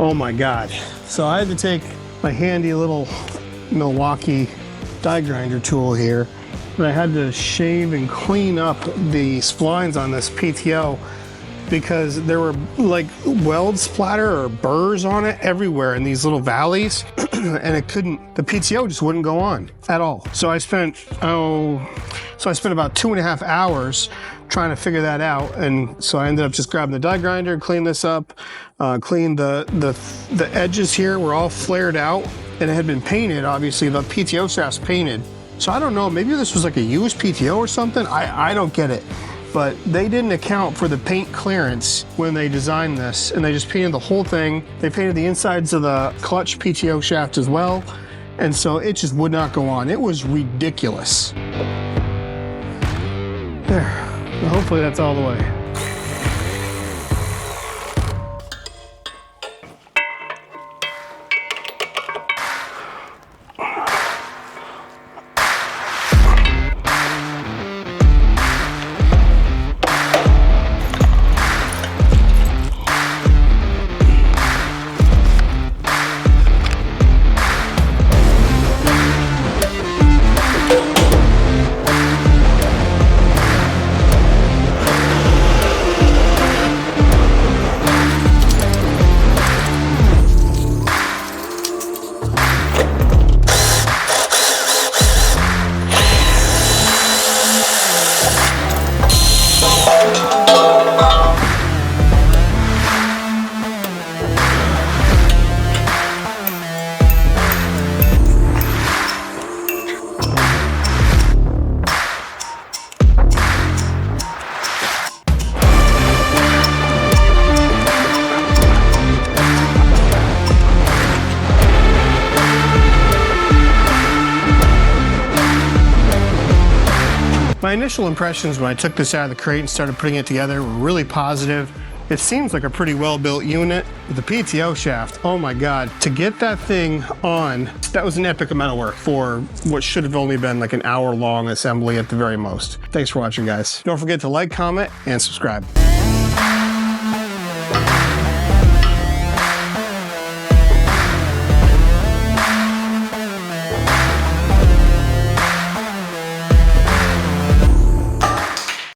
Oh my God. So I had to take my handy little Milwaukee die grinder tool here, and I had to shave and clean up the splines on this PTO because there were like weld splatter or burrs on it everywhere in these little valleys, and the PTO just wouldn't go on at all. So I spent about 2.5 hours trying to figure that out, and so I ended up just grabbing the die grinder, clean this up, clean the edges here were all flared out, and it had been painted. Obviously, the PTO shaft's painted. So I don't know, maybe this was like a used PTO or something. I don't get it. But they didn't account for the paint clearance when they designed this, and they just painted the whole thing. They painted the insides of the clutch PTO shaft as well, and so it just would not go on. It was ridiculous. There, well, hopefully that's all the way. My initial impressions when I took this out of the crate and started putting it together were really positive. It seems like a pretty well-built unit. The PTO shaft, oh my God. To get that thing on, that was an epic amount of work for what should have only been like an hour-long assembly at the very most. Thanks for watching, guys. Don't forget to like, comment, and subscribe.